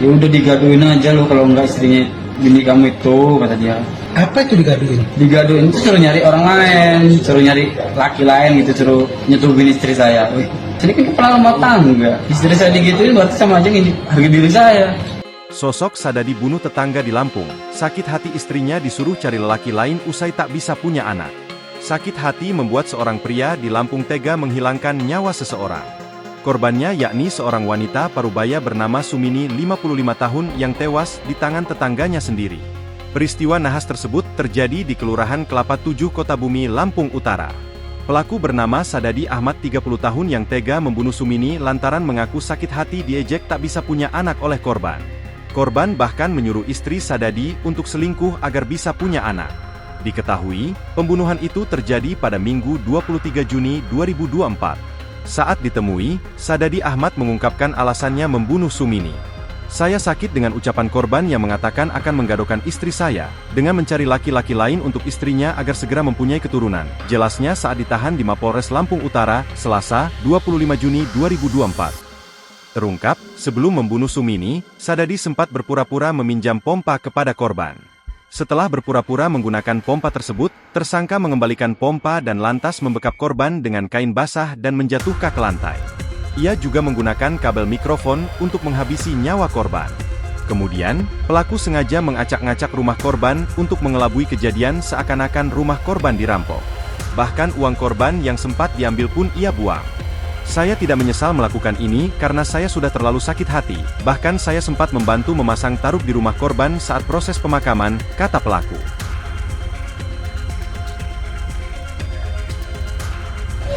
Ya udah digaduin aja lo kalau nggak istrinya bini kamu itu, kata dia. Apa itu digaduin? Digaduin itu suruh nyari orang lain, suruh nyari laki lain gitu, suruh nyetubin istri saya. Wih, ini kan kepala rumah tangga. Istri saya digituin berarti sama aja ngini harga diri saya. Sosok Sadadi bunuh tetangga di Lampung. Sakit hati istrinya disuruh cari lelaki lain usai tak bisa punya anak. Sakit hati membuat seorang pria di Lampung tega menghilangkan nyawa seseorang. Korbannya yakni seorang wanita parubaya bernama Sumini 55 tahun yang tewas di tangan tetangganya sendiri. Peristiwa nahas tersebut terjadi di Kelurahan Kelapa 7 Kota Bumi, Lampung Utara. Pelaku bernama Sadadi Ahmad 30 tahun yang tega membunuh Sumini lantaran mengaku sakit hati diejek tak bisa punya anak oleh korban. Korban bahkan menyuruh istri Sadadi untuk selingkuh agar bisa punya anak. Diketahui, pembunuhan itu terjadi pada Minggu 23 Juni 2024. Saat ditemui, Sadadi Ahmad mengungkapkan alasannya membunuh Sumini. Saya sakit dengan ucapan korban yang mengatakan akan menggadokan istri saya, dengan mencari laki-laki lain untuk istrinya agar segera mempunyai keturunan. Jelasnya saat ditahan di Mapolres Lampung Utara, Selasa, 25 Juni 2024. Terungkap, sebelum membunuh Sumini, Sadadi sempat berpura-pura meminjam pompa kepada korban. Setelah berpura-pura menggunakan pompa tersebut, tersangka mengembalikan pompa dan lantas membekap korban dengan kain basah dan menjatuhkan ke lantai. Ia juga menggunakan kabel mikrofon untuk menghabisi nyawa korban. Kemudian, pelaku sengaja mengacak-ngacak rumah korban untuk mengelabui kejadian seakan-akan rumah korban dirampok. Bahkan uang korban yang sempat diambil pun ia buang. Saya tidak menyesal melakukan ini karena saya sudah terlalu sakit hati. Bahkan saya sempat membantu memasang taruk di rumah korban saat proses pemakaman, kata pelaku.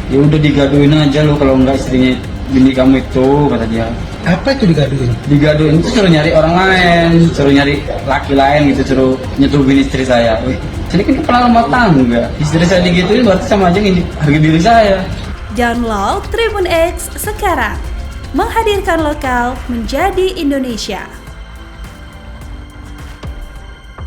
Ya udah digaduin aja lo kalau nggak istrinya bini kamu itu, kata dia. Apa itu digaduin? Digaduin itu suruh nyari orang lain, suruh nyari laki lain gitu, suruh nyetubin istri saya. Wih, ini kan kepala rumah tangga. Istri saya digituin berarti sama aja ngini harga diri saya. Download Tribun X sekarang, menghadirkan lokal menjadi Indonesia.